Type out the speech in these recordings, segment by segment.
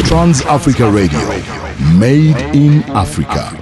Trans Africa Radio, made in Africa.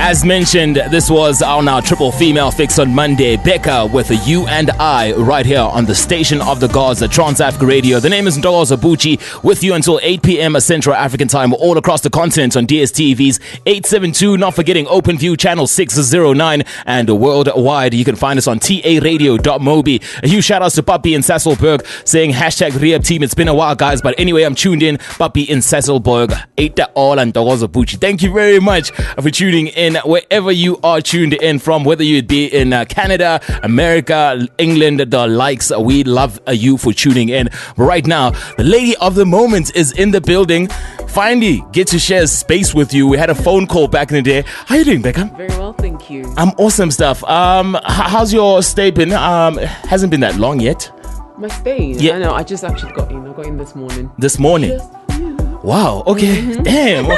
As mentioned, this was our now triple female fix on Monday. Becca with a You and I right here on the station of the gods at Trans Africa Radio. The name is Ntokozo Botjie with you until 8 p.m. Central African time all across the continent on DSTV's 872. Not forgetting OpenView channel 609 and worldwide. You can find us on taradio.mobi. A huge shout outs to Papi in Sasselberg saying hashtag Rehab team. It's been a while, guys, but anyway, I'm tuned in. Papi in Sasselberg. Eita all and Ntokozo Botjie. Thank you very much for tuning in. Wherever you are tuned in from, whether you'd be in Canada, America, England, the likes, we love you for tuning in. But right now, the lady of the moment is in the building. Finally, get to share space with you. We had a phone call back in the day. How you doing, Becca? Very well, thank you. I'm awesome stuff. How's your stay been? Hasn't been that long yet. My stay? Yeah. I know. I just actually got in. I got in this morning. This morning? Wow, okay. Mm-hmm. Damn.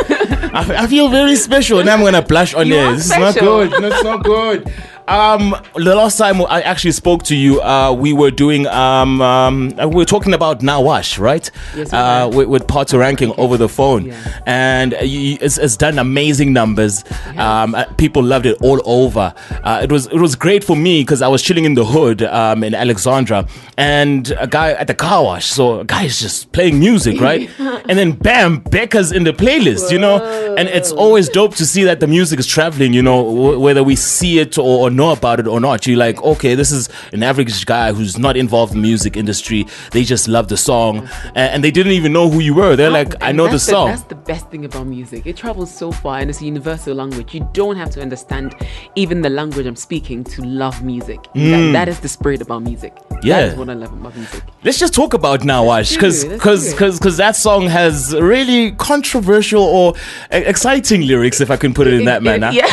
I feel very special. Now I'm going to blush on there. This is not good. No, it's not good. The last time I actually spoke to you, we were doing, we were talking about Nawash, right? Yes, with Party Ranking over the phone. Yeah. And it's done amazing numbers. Yes. People loved it all over. It was great for me because I was chilling in the hood in Alexandra, and a guy at the car wash. So a guy is just playing music, right? And then bam, Becca's in the playlist, you know? And it's always dope to see that the music is traveling, you know, whether we see it or know about it or not. You're like, okay, this is an average guy who's not involved in the music industry. They just love the song, and they didn't even know who you were. They're like, I know the song. That's the best thing about music. It travels so far, and it's a universal language. You don't have to understand even the language I'm speaking to love music. That is the spirit about music. Yeah, that is what I love about music. Let's just talk about Nawash, because that song has really controversial or exciting lyrics, if I can put it in that manner. Yeah.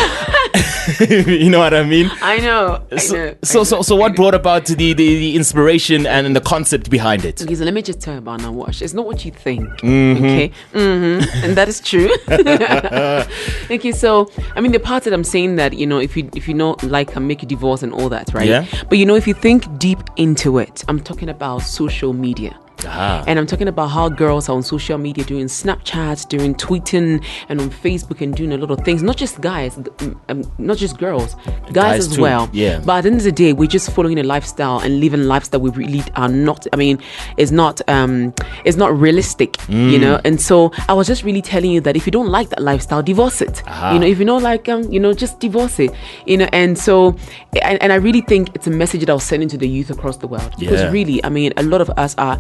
You know what I mean? I know. So what brought about the inspiration and the concept behind it? Okay, so let me just tell you about Nawash. It's not what you think. Okay? And that is true. Okay, so I mean the part that I'm saying that, you know, if you know, like, make you divorce and all that, right? Yeah. But you know, if you think deep into it, I'm talking about social media. And I'm talking about how girls are on social media doing Snapchats, doing tweeting, and on Facebook, and doing a lot of things. Not just guys, not just girls, guys as too. well. Yeah. But at the end of the day, we're just following a lifestyle and living a lifestyle we really are not. I mean, it's not realistic, you know. And so I was just really telling you that if you don't like that lifestyle, divorce it. You know, if you don't like, just divorce it. You know, and so, and I really think it's a message that I was sending to the youth across the world, because really, I mean, a lot of us are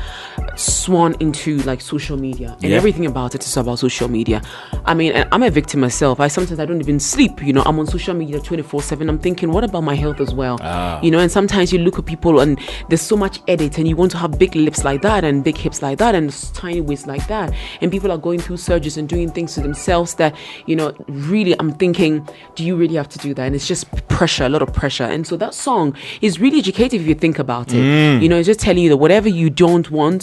sworn into like social media, and everything about it is about social media. I mean, I'm a victim myself. I sometimes don't even sleep, you know. I'm on social media 24/7. I'm thinking, what about my health as well? You know, and sometimes you look at people and there's so much edit, and you want to have big lips like that and big hips like that and tiny waist like that, and people are going through surgeries and doing things to themselves that, you know, really I'm thinking, do you really have to do that? And it's just pressure, a lot of pressure. And so that song is really educative if you think about it. You know, it's just telling you that whatever you don't want,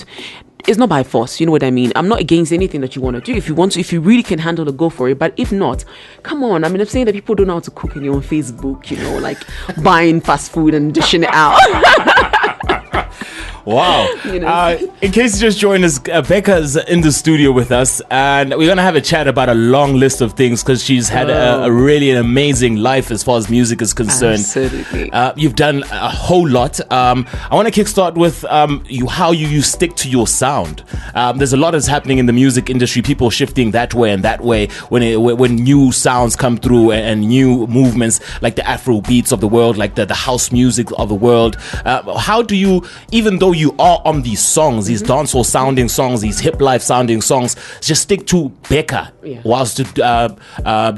it's not by force. You know what I mean? I'm not against anything that you want to do. If you want to, if you really can handle it, go for it. But if not, come on. I mean, I'm saying that people don't know how to cook, and you're on Facebook, you know, like buying fast food and dishing it out. Wow. You know? In case you just joined us, Becca's in the studio with us, and we're going to have a chat about a long list of things, because she's had a really an amazing life as far as music is concerned. Absolutely. You've done a whole lot. I want to kickstart with how you stick to your sound. There's a lot that's happening in the music industry, people shifting that way and that way when new sounds come through and new movements like the Afro beats of the world, like the house music of the world. How do you, even though you are on these songs, these dancehall sounding songs, these hip life sounding songs, just stick to Becca whilst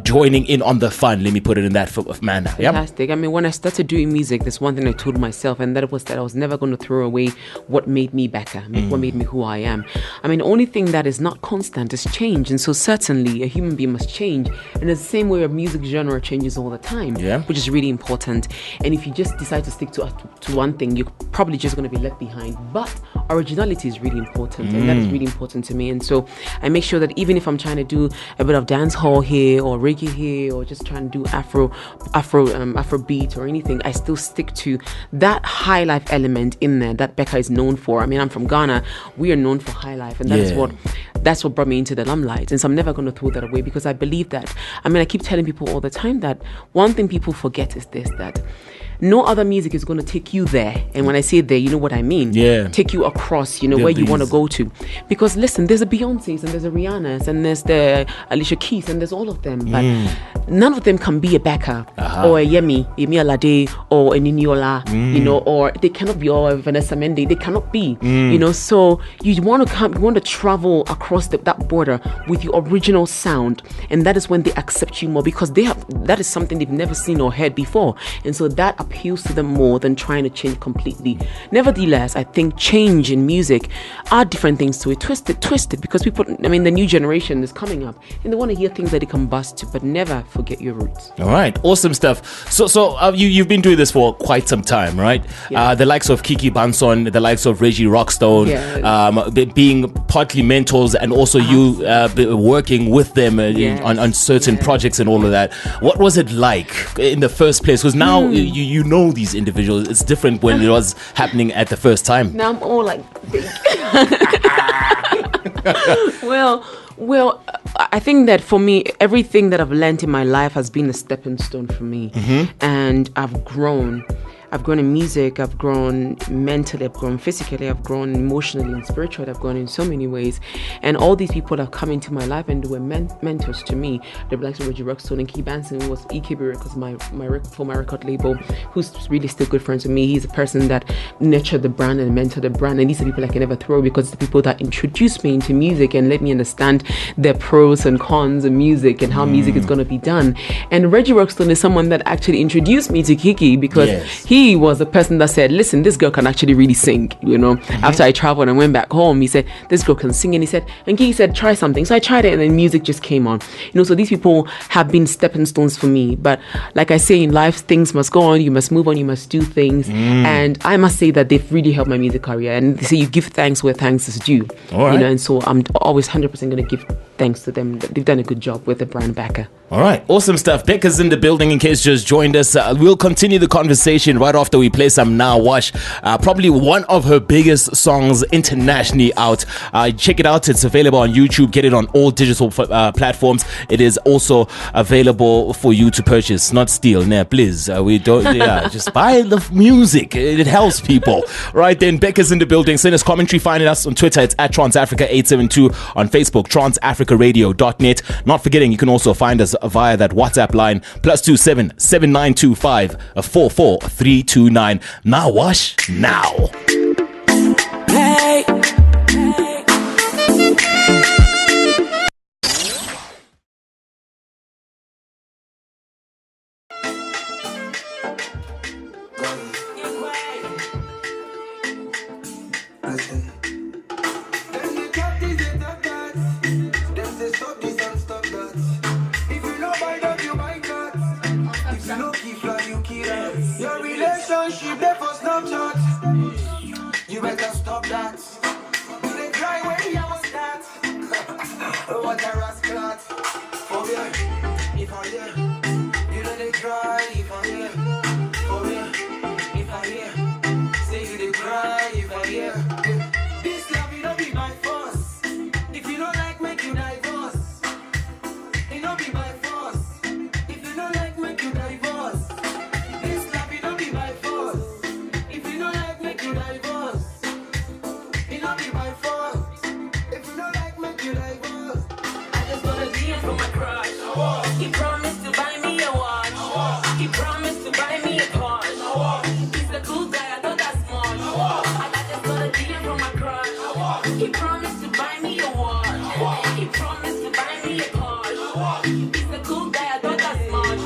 joining in on the fun? Let me put it in that manner. Fantastic. I mean, when I started doing music, there's one thing I told myself, and that was that I was never going to throw away what made me Becca, what made me who I am. I mean, the only thing that is not constant is change, and so certainly a human being must change. And it's the same way a music genre changes all the time, which is really important. And if you just decide to stick to one thing, you're probably just going to be left behind. mind. But originality is really important, and that is really important to me. And so I make sure that even if I'm trying to do a bit of dance hall here or reggae here, or just trying to do Afro beat or anything, I still stick to that high life element in there that Becca is known for. I mean, I'm from Ghana. We are known for high life, and that's what brought me into the limelight. And so I'm never going to throw that away, because I believe that. I mean, I keep telling people all the time that one thing people forget is this, that no other music is going to take you there. And when I say there, you know what I mean. Take you across, where you want to go to. Because listen, there's a Beyonce's and there's a Rihanna's and there's the Alicia Keys and there's all of them. But none of them can be a Becca or a Yemi Alade or a Niniola, or they cannot be, or a Vanessa Mende. They cannot be, So you want to travel across that border with your original sound. And that is when they accept you more, because that is something they've never seen or heard before. And so that appeals to them more than trying to change completely. Nevertheless, I think change in music are different things to it. Twist it, because people, the new generation is coming up and they want to hear things that they can bust to, but never forget your roots. All right, awesome stuff. So you've been doing this for quite some time, right? The likes of Kiki Banson, the likes of Reggie Rockstone, being partly mentors, and also you working with them on certain projects and all of that. What was it like in the first place? Because now you know these individuals. It's different when it was happening at the first time. Now I'm all like big. Well, I think that for me, everything that I've learned in my life has been a stepping stone for me. And I've grown. I've grown in music, I've grown mentally, I've grown physically, I've grown emotionally and spiritually, I've grown in so many ways. And all these people have come into my life and they were mentors to me. The likes of Reggie Rockstone and Key Banson, who was EKB Records, for my record label, who's really still good friends with me. He's a person that nurtured the brand and mentored the brand. And these are people I can never throw, because it's the people that introduced me into music and let me understand the pros and cons of music and how music is going to be done. And Reggie Rockstone is someone that actually introduced me to Kiki, because he was the person that said, listen, this girl can actually really sing, After I traveled and went back home, he said, this girl can sing. And Kiki said, try something. So I tried it, and then music just came on. So these people have been stepping stones for me. But like I say, in life, things must go on. You must move on. You must do things. And I must say that they've really helped my music career. And they say you give thanks where thanks is due. All right. And so I'm always 100% going to give thanks to them. They've done a good job with the brand Becca. All right, awesome stuff. Becca's in the building, in case you just joined us. We'll continue the conversation right after we play some Now Wash. Probably one of her biggest songs internationally out. Check it out. It's available on YouTube. Get it on all digital platforms. It is also available for you to purchase, not steal. Nah, please. We don't. Just buy the music. It helps people. Right then, Becca's in the building. Send us commentary. Find us on Twitter. It's at TransAfrica872. On Facebook, transafricaradio.net. Not forgetting, you can also find us via that WhatsApp line, +27 7925 44329. Now wash now. Hey. You better stop that. You dey cry when you was that. What a rascal. For real, if I hear, you know they cry. If I hear, for real, if I hear, say you dey cry. If I hear, this love it don't be my force. If you don't like, make you divorce. It don't be my force. If you don't like, make you divorce. This love it don't be my force. If you don't like, make you divorce. It don't be my fault. If you don't like, make you divorce. I just got a DM from my crush. He promised to buy me a watch. He promised to buy me a car. He's a cool guy, I thought that's smart. I just got a DM from my crush. He promised to buy me a watch. He promised to buy me a car. He's a cool guy, I thought that's smart.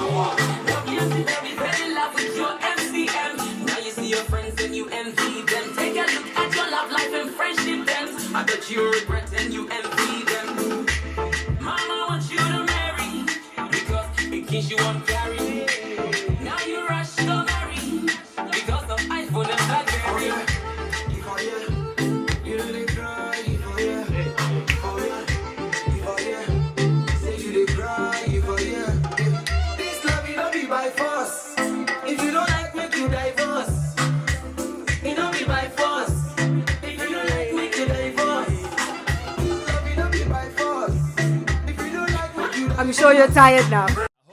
Love you to them, you fell in love with your MCM. Now you see your friends and you envy them. Take a look at your love life and friendship them. I bet you regret and you envy them. Mama wants you to marry, because in case you won't carry. Now you rush to marry, because of iPhone and BlackBerry. If I hear, sure you're tired now.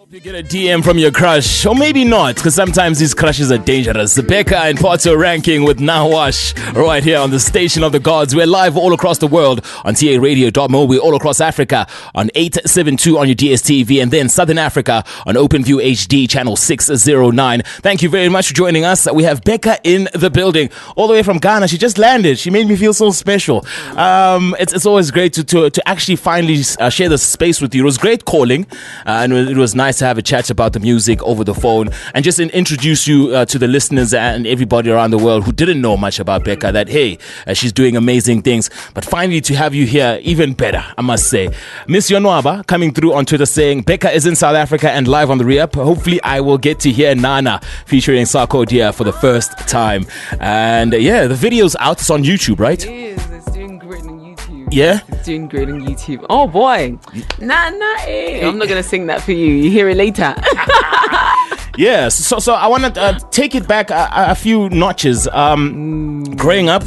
You get a DM from your crush, or maybe not, because sometimes these crushes are dangerous. Becca in Porto ranking with Nawash right here on the Station of the Gods. We're live all across the world on taradio.mo. We're all across Africa on 872 on your DSTV, and then Southern Africa on OpenView HD channel 609. Thank you very much for joining us. We have Becca in the building, all the way from Ghana. She just landed. She made me feel so special. It's always great to actually finally share the space with you. It was great calling, and it was nice to have a chat about the music over the phone and just introduce you to the listeners and everybody around the world who didn't know much about Becca, that hey, she's doing amazing things. But finally to have you here, even better, I must say. Miss Yonwaba coming through on Twitter saying Becca is in South Africa and live on the re-up. Hopefully I will get to hear Nana featuring Sarkodie for the first time. And yeah, the video's out. It's on YouTube, right? It is. It's doing great on YouTube. Yeah? It's doing great on YouTube. Oh boy. I'm not going to sing that for you. You hear it later. Yeah, so I want to take it back a few notches. Growing up,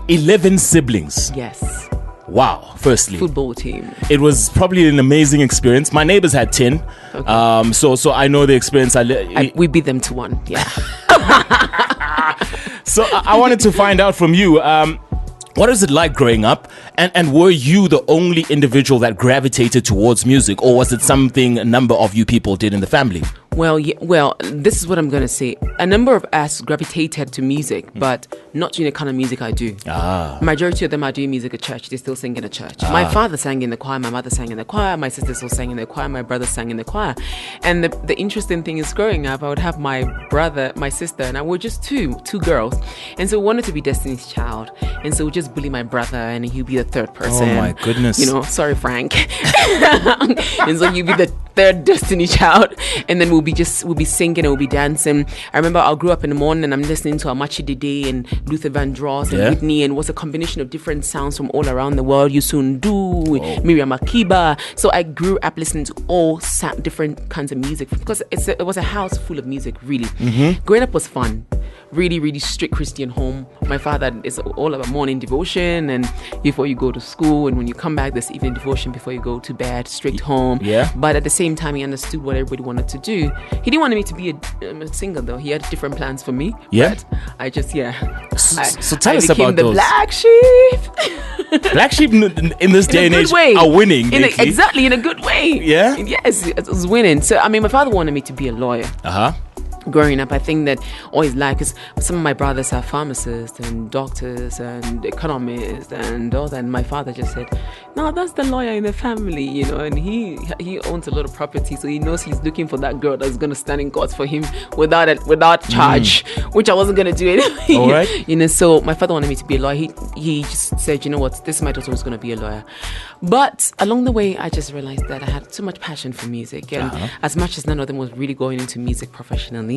11 siblings. Yes. Wow, firstly. Football team. It was probably an amazing experience. My neighbors had 10. Okay. So I know the experience. We beat them to 1. Yeah. So I wanted to find out from you, what is it like growing up? And were you the only individual that gravitated towards music, or was it something a number of you people did in the family? Well, this is what I'm going to say. A number of us gravitated to music, but not doing the kind of music I do. Majority of them are doing music at church. They still sing in a church. My father sang in the choir. My mother sang in the choir. My sister still sang in the choir. My brother sang in the choir. And the interesting thing is, growing up, I would have my brother, my sister, and I were just two girls. And so we wanted to be Destiny's Child. And so we just bully my brother, and he'd be the third person. Oh my goodness. Sorry, Frank. And so you'd be the third Destiny Child, and then we'll be singing and we'll be dancing. I remember I grew up in the morning and I'm listening to Amachi Dede and Luther Vandross and Whitney, and it was a combination of different sounds from all around the world. Yusundu, Miriam Makeba. So I grew up listening to all different kinds of music, because it was a house full of music, really. Growing up was fun. Really, really strict Christian home. My father is all about morning devotion, and before you go to school, and when you come back, this evening devotion before you go to bed, strict home. Yeah. But at the same time, he understood what everybody wanted to do. He didn't want me to be a singer, though. He had different plans for me. Yeah. But I just, So tell us about the those. Black sheep. Black sheep in this day and age way. are winning. Exactly, in a good way. Yeah? Yes, it was winning. So, my father wanted me to be a lawyer. Growing up, I think that all his life, because some of my brothers are pharmacists and doctors and economists and all that, and my father just said, no, that's the lawyer in the family, and he owns a lot of property, so he knows he's looking for that girl that's going to stand in court for him without charge, which I wasn't going to do anyway. All right. So my father wanted me to be a lawyer. He just said, you know what, this is my daughter who's going to be a lawyer. But along the way, I just realized that I had too much passion for music, and as much as none of them was really going into music professionally,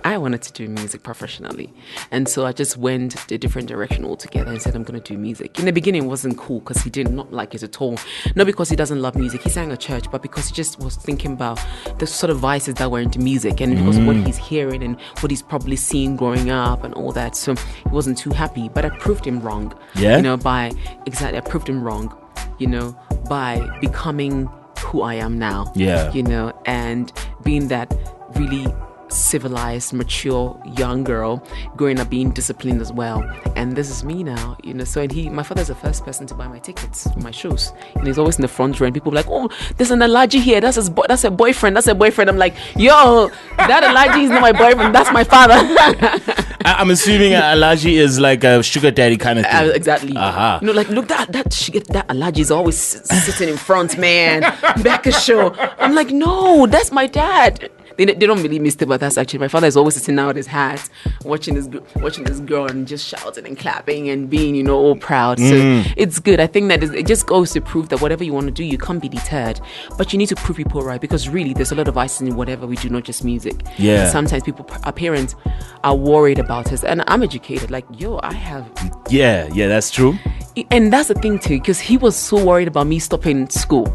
I wanted to do music professionally. And so I just went a different direction altogether and said, I'm going to do music. In the beginning, it wasn't cool because he did not like it at all. Not because he doesn't love music. He sang at church, but because he just was thinking about the sort of vices that were into music, and it was what he's hearing and what he's probably seen growing up and all that. So he wasn't too happy. But I proved him wrong. Yeah. I proved him wrong, by becoming who I am now. Yeah. And being that really civilized, mature young girl, growing up being disciplined as well. And this is me now, So my father's the first person to buy my tickets for my shows, and he's always in the front row. And people are like, "Oh, there's an Alaji here. That's a boyfriend. That's a boyfriend." I'm like, "Yo, that Alaji is not my boyfriend. That's my father." I'm assuming Alaji is like a sugar daddy kind of thing. Exactly. Look, that Alaji is always sitting in front, man. Becca show. I'm like, no, that's my dad. They don't really miss it, but that's actually my father is always sitting out with his hat, watching this girl and just shouting and clapping and being, all proud. So it's good. I think that it just goes to prove that whatever you want to do, you can't be deterred, but you need to prove people right, because really there's a lot of vices in whatever we do, not just music. Yeah. And sometimes our parents are worried about us, and I'm educated. Like, I have. Yeah, that's true. And that's the thing too, because he was so worried about me stopping school.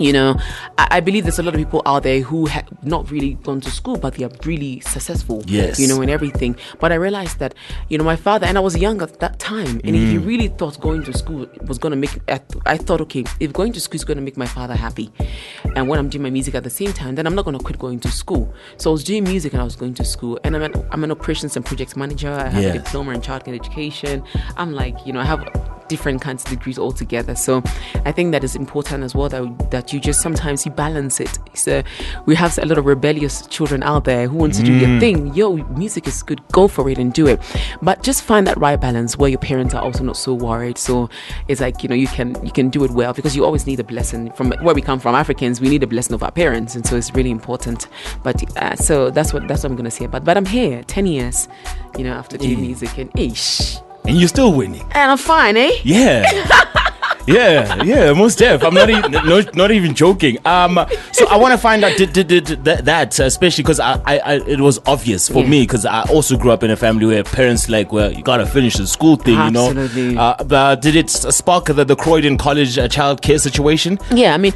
You know, I believe there's a lot of people out there who have not really gone to school, but they are really successful, yes, you know, in everything. But I realized that, you know, my father, and I was young at that time, and he really thought going to school was going to make, I thought, okay, if going to school is going to make my father happy, and when I'm doing my music at the same time, then I'm not going to quit going to school. So I was doing music and I was going to school, and I'm an operations and projects manager. I have a diploma in childcare education. I'm like, you know, I have different kinds of degrees altogether. So I think that is important as well, that you just sometimes you balance it. So we have a lot of rebellious children out there who want to do their thing. Yo, music is good, go for it and do it. But just find that right balance where your parents are also not so worried. So it's like, you know, you can do it well, because you always need a blessing. From where we come from, Africans, we need a blessing of our parents, and so it's really important. But so that's what I'm gonna say about. But I'm here 10 years, you know, after doing music, and ish. And you're still winning. And I'm fine, eh? Yeah. Yeah, most def. I'm not even joking. So I want to find out did that, especially because I it was obvious for me, because I also grew up in a family where parents like, well, you gotta finish the school thing, absolutely. You know. But did it spark the Croydon College child care situation? Yeah, I mean,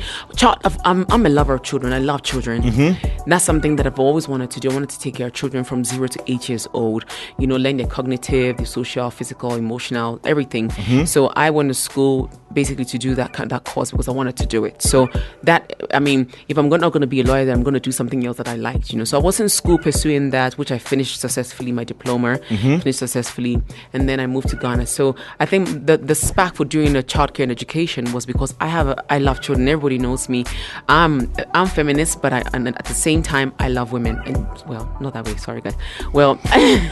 I'm a lover of children. I love children. That's something that I've always wanted to do. I wanted to take care of children from 0 to 8 years old. You know, learn their cognitive, their social, physical, emotional, everything. So I went to school basically to do that course because I wanted to do it. So that, I mean, if I'm not going to be a lawyer, then I'm going to do something else that I liked, you know. So I was in school pursuing that, which I finished successfully, my diploma, finished successfully, and then I moved to Ghana. So I think the spark for doing the childcare and education was because I love children. Everybody knows me. I'm feminist, but and at the same time, I love women. And well, not that way. Sorry, guys. Well,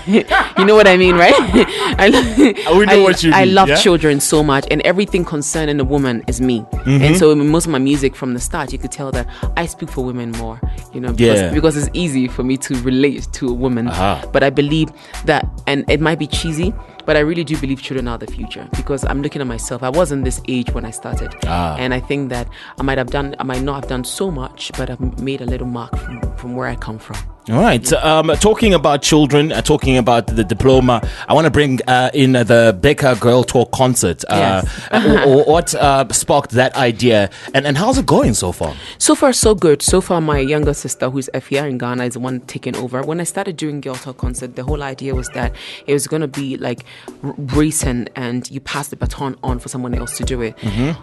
you know what I mean, right? I love children so much, and everything concerning a woman is me. And so in most of my music from the start, you could tell that I speak for women more, you know, because it's easy for me to relate to a woman. But I believe that, and it might be cheesy, but I really do believe children are the future, because I'm looking at myself. I wasn't this age when I started, and I think that I might not have done so much, but I've made a little mark from where I come from. All right. Talking about children, talking about the diploma, I want to bring in the Becca Girl Talk concert. What sparked that idea, and how's it going so far? So far, so good. So far, my younger sister, who's here in Ghana, is the one taking over. When I started doing Girl Talk concert, the whole idea was that it was going to be like racing, and you pass the baton on for someone else to do it.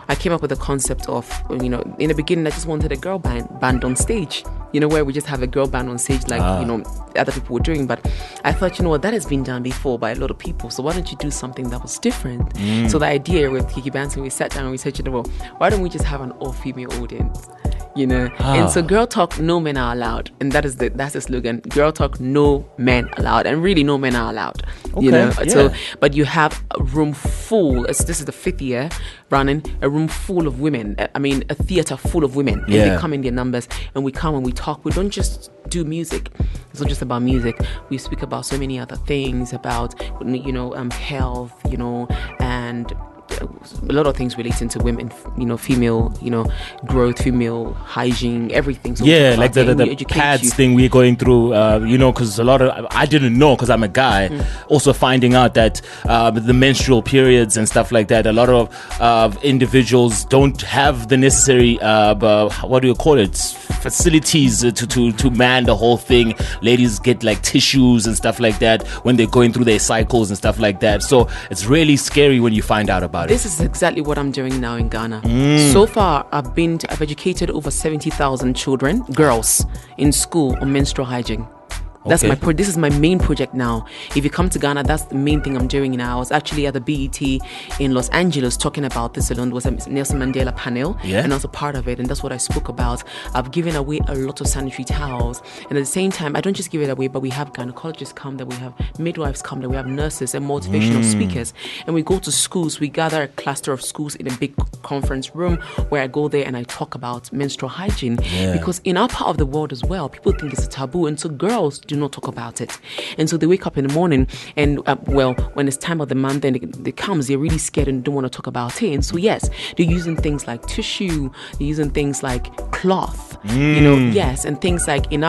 I came up with the concept of, you know, in the beginning, I just wanted a girl band on stage, you know, where we just have a girl band on stage, like, you know, other people were doing. But I thought, you know what, that has been done before by a lot of people, so why don't you do something that was different? So the idea with Kiki Banton, we sat down and we said, you know, well, why don't we just have an all-female audience, you know? And so Girl Talk, no men are allowed, and that's the slogan. Girl Talk, no men allowed, and really no men are allowed, you know. So but you have a room full, this is the 5th year running, a room full of women, I mean a theater full of women, and they come in their numbers, and we come and we talk. We don't just do music. It's not just about music. We speak about so many other things, about, you know, health, you know, and a lot of things relating to women, you know, female, you know, growth, female hygiene, everything. So like the pads thing we're going through, you know, because a lot of, I didn't know, because I'm a guy, also finding out that the menstrual periods and stuff like that, a lot of individuals don't have the necessary, what do you call it, facilities to man the whole thing. Ladies get like tissues and stuff like that when they're going through their cycles and stuff like that. So it's really scary when you find out about it. This is exactly what I'm doing now in Ghana. So far, I've educated over 70,000 children, girls, in school on menstrual hygiene. That's this is my main project now. If you come to Ghana, that's the main thing I'm doing now. I was actually at the BET in Los Angeles talking about this alone. It was a Nelson Mandela panel, and I was a part of it, and that's what I spoke about. I've given away a lot of sanitary towels, and at the same time, I don't just give it away, but we have gynecologists come there, we have midwives come there, we have nurses and motivational speakers, and we go to schools. We gather a cluster of schools in a big conference room where I go there and I talk about menstrual hygiene, because in our part of the world as well, people think it's a taboo, and so girls do not talk about it. And so they wake up in the morning and, when it's time of the month and it comes, they're really scared and don't want to talk about it. And so, yes, they're using things like tissue, they're using things like cloth, yes, and things like in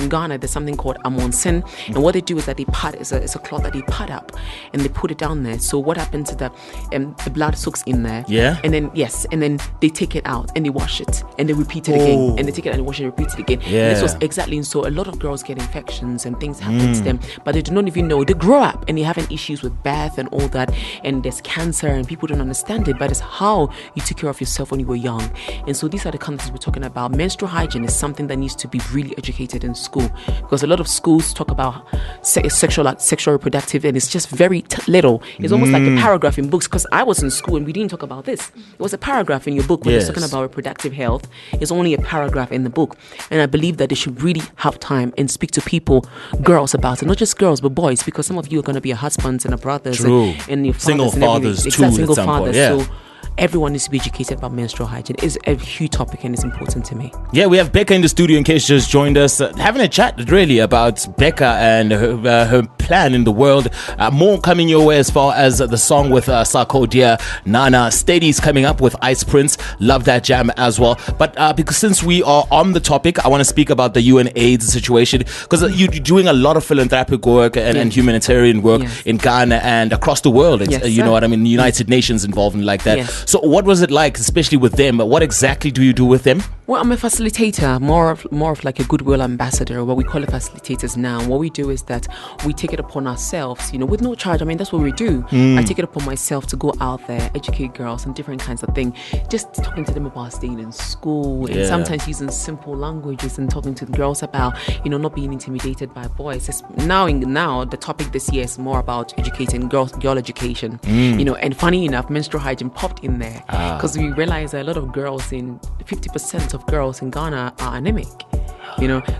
Ghana, there's something called amonsen. And what they do is that they pad, it's a cloth that they pad up and they put it down there. So what happens to the blood soaks in there. Yeah. And then they take it out and they wash it and they repeat it again. And they take it and they wash it and repeat it again. Yeah. And this was exactly, and so a lot of girls get infections and things happen to them, but they do not even know. They grow up and they're having issues with birth and all that, and there's cancer and people don't understand it, but it's how you took care of yourself when you were young. And so these are the concepts we're talking about. Menstrual hygiene is something that needs to be really educated in school, because a lot of schools talk about sexual reproductive, and it's just very little. It's almost like a paragraph in books, because I was in school and we didn't talk about this. It was a paragraph in your book when you're talking about reproductive health. It's only a paragraph in the book. And I believe that they should really have time and speak to people, girls, about it. Not just girls, but boys, because some of you are going to be a husbands and a brothers and your single fathers too, single at some fathers. point. Yeah. So everyone needs to be educated about menstrual hygiene. It's a huge topic and it's important to me. Yeah, we have Becca in the studio in case you just joined us, having a chat really about Becca and her plan in the world. More coming your way as far as the song with Sarkodie, Nana. Steady's coming up with Ice Prince. Love that jam as well. But because since we are on the topic, I want to speak about the UN AIDS situation, because you're doing a lot of philanthropic work and humanitarian work in Ghana and across the world. You know what I mean? The United Nations involved in like that. Yes. So what was it like, especially with them? What exactly do you do with them? Well, I'm a facilitator, more of like a goodwill ambassador, what we call it facilitators now. What we do is that we take it upon ourselves, with no charge. I mean, that's what we do. I take it upon myself to go out there, educate girls on different kinds of things, just talking to them about staying in school and sometimes using simple languages and talking to the girls about, not being intimidated by boys. Now the topic this year is more about educating girl education, and funny enough, menstrual hygiene popped in there because we realized that a lot of girls 50% of girls in Ghana are anemic.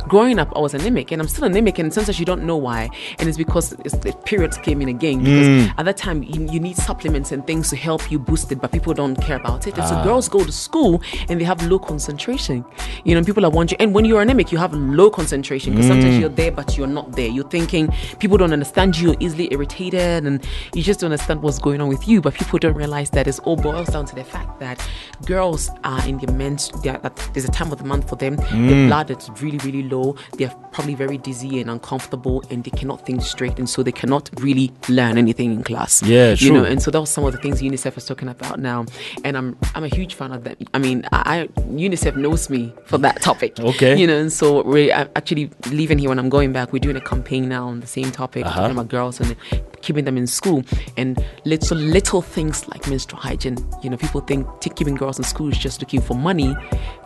Growing up, I was anemic, and I'm still anemic, and sometimes you don't know why. And it's because the periods came in again. Because at that time, you need supplements and things to help you boost it, but people don't care about it. And so girls go to school and they have low concentration. People are wondering, and when you're anemic, you have low concentration because sometimes you're there, but you're not there. You're thinking people don't understand you, you're easily irritated, and you just don't understand what's going on with you. But people don't realize that it all boils down to the fact that girls are in there's a time of the month for them. The blood that's really, really low. They're probably very dizzy and uncomfortable, and they cannot think straight, and so they cannot really learn anything in class. Yeah, true. And so that was some of the things UNICEF is talking about now, and I'm a huge fan of them. I mean, UNICEF knows me for that topic. Okay. And so we're actually leaving here when I'm going back. We're doing a campaign now on the same topic, talking about girls and keeping them in school, and little things like menstrual hygiene. People think keeping girls in school is just looking for money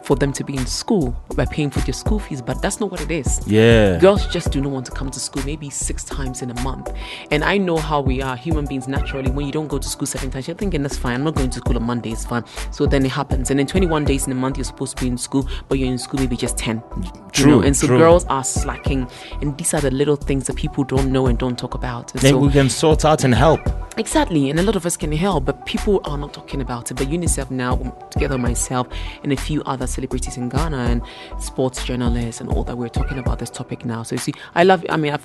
for them to be in school by paying for their school fees, but that's not what it is. Yeah. Girls just do not want to come to school maybe 6 times in a month. And I know how we are, human beings naturally. When you don't go to school 7 times, you're thinking, that's fine, I'm not going to school on Monday, it's fine. So then it happens. And then 21 days in a month, you're supposed to be in school, but you're in school maybe just 10. True. And so girls are slacking. And these are the little things that people don't know and don't talk about. And then so we can sort out and help. Exactly, and a lot of us can help, but people are not talking about it. But UNICEF now, together with myself and a few other celebrities in Ghana and sports journalists and all that, we're talking about this topic now. So you see, I've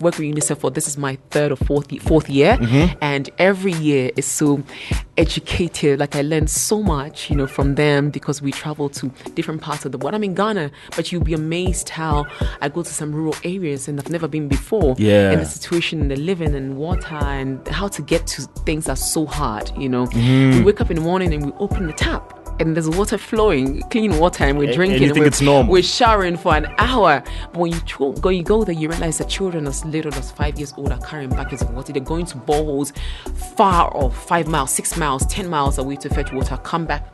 worked with UNICEF this is my 3rd or 4th year, and every year is so educative. Like I learned so much, from them, because we travel to different parts of the world. I'm in Ghana, but you'll be amazed how I go to some rural areas and I've never been before. Yeah. And the situation, the living and water and how to get to things are so hard. We wake up in the morning and we open the tap and there's water flowing, clean water, and we're drinking. And you think it's normal. We're showering for an hour. But when you go there, you realize that children as little as 5 years old are carrying buckets of water. They're going to boreholes far off, 5 miles, 6 miles, 10 miles away to fetch water, come back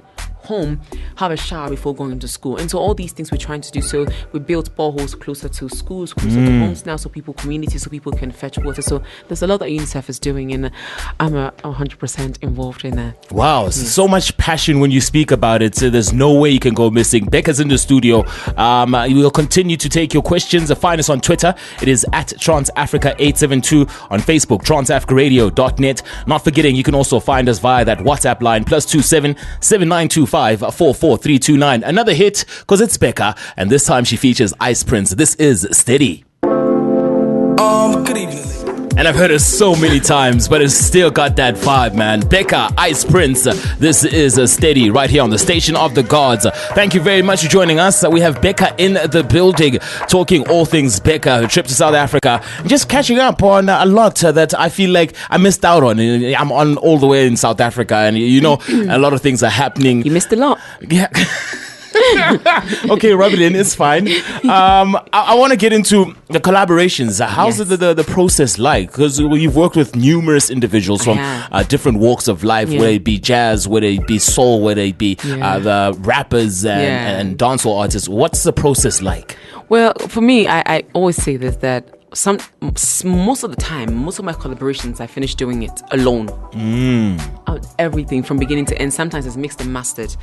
home, have a shower before going to school. And so all these things we're trying to do. So we built boreholes closer to schools, closer to homes now, so communities, so people can fetch water. So there's a lot that UNICEF is doing, and I'm 100% involved in that. Wow, so much passion when you speak about it. So there's no way you can go missing. Becca's in the studio. We'll continue to take your questions. Find us on Twitter. It is at TransAfrica872. On Facebook, transafricaradio.net. Not forgetting, you can also find us via that WhatsApp line, +27 7925 44329. Another hit, because it's Becca, and this time she features Ice Prince. This is Steady. Good evening. And I've heard it so many times, but it's still got that vibe, man. Becca, Ice Prince. This is Steady right here on the Station of the Gods. Thank you very much for joining us. We have Becca in the building, talking all things Becca, her trip to South Africa, and just catching up on a lot that I feel like I missed out on. I'm on all the way in South Africa, and you know, a lot of things are happening. You missed a lot. Yeah. Okay, rub it in. It's fine. I want to get into the collaborations. How's the process like? Because you've worked with numerous individuals from different walks of life, whether it be jazz, whether it be soul, whether it be the rappers and dancehall artists. What's the process like? Well, for me, I always say this, that most of the time, most of my collaborations, I finish doing it alone. Everything from beginning to end. Sometimes it's mixed and mastered,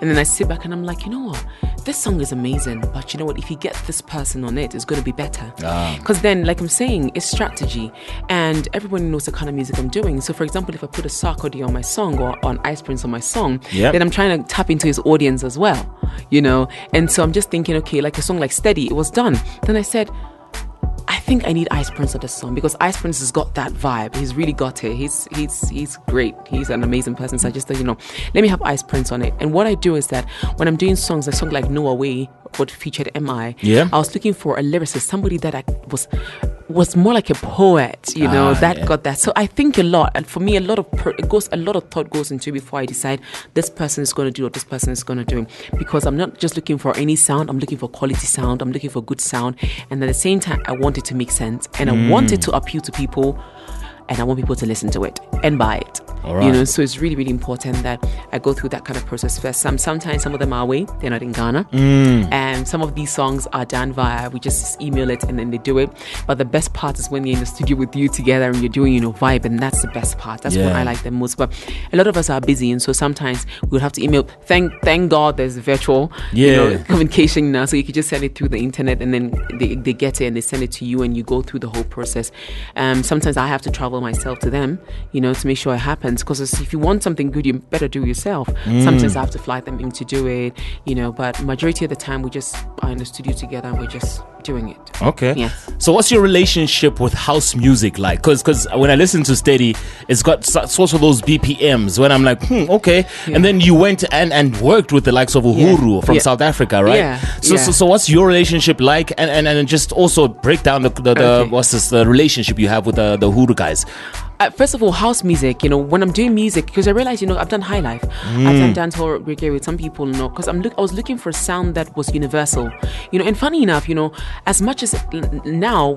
and then I sit back and I'm like, you know what, this song is amazing, but you know what, if you get this person on it, it's going to be better. Because then, like I'm saying, it's strategy, and everyone knows the kind of music I'm doing. So for example, if I put a Sarkodie on my song or on Ice Prince on my song, then I'm trying to tap into his audience as well, you know. And so I'm just thinking, okay, like a song like Steady, it was done. Then I said, I think I need Ice Prince on this song, because Ice Prince has got that vibe. He's really got it. He's great. He's an amazing person. So I just thought, you know, let me have Ice Prince on it. And what I do is that when I'm doing songs, a song like No Away, what featured MI, I was looking for a lyricist, somebody that was more like a poet, you know, got that. So I think a lot, and for me, a lot of thought goes into it before I decide this person is going to do what this person is going to do, because I'm not just looking for any sound. I'm looking for quality sound. I'm looking for good sound, and at the same time, I want it to make sense, and I want it to appeal to people, and I want people to listen to it and buy it. You know, so it's really, really important that I go through that kind of process first. Sometimes some of them are away, they're not in Ghana, and some of these songs are done via, we just email it and then they do it. But the best part is when you're in the studio with you together and you're doing, you know, vibe, and that's the best part. That's what I like the most. But a lot of us are busy, and so sometimes we'll have to email. Thank God there's virtual you know, communication now, so you can just send it through the internet, and then they get it and they send it to you, and you go through the whole process. Sometimes I have to travel myself to them, you know, to make sure it happens, because if you want something good, you better do it yourself. Sometimes I have to fly them in to do it, you know, but majority of the time we just are in the studio together and we're just doing it. Okay. Yes. So what's your relationship with house music like? Because when I listen to Steady, it's got sort of those BPMs when I'm like, okay. And then you went and worked with the likes of Uhuru from South Africa, right? So what's your relationship like? And just also break down the relationship you have with the Uhuru guys. First of all, house music, you know, when I'm doing music, because I realized, you know, I've done high life, I've done dancehall, reggae with some people, you know, because I was looking for a sound that was universal, you know. And funny enough, you know, as much as now,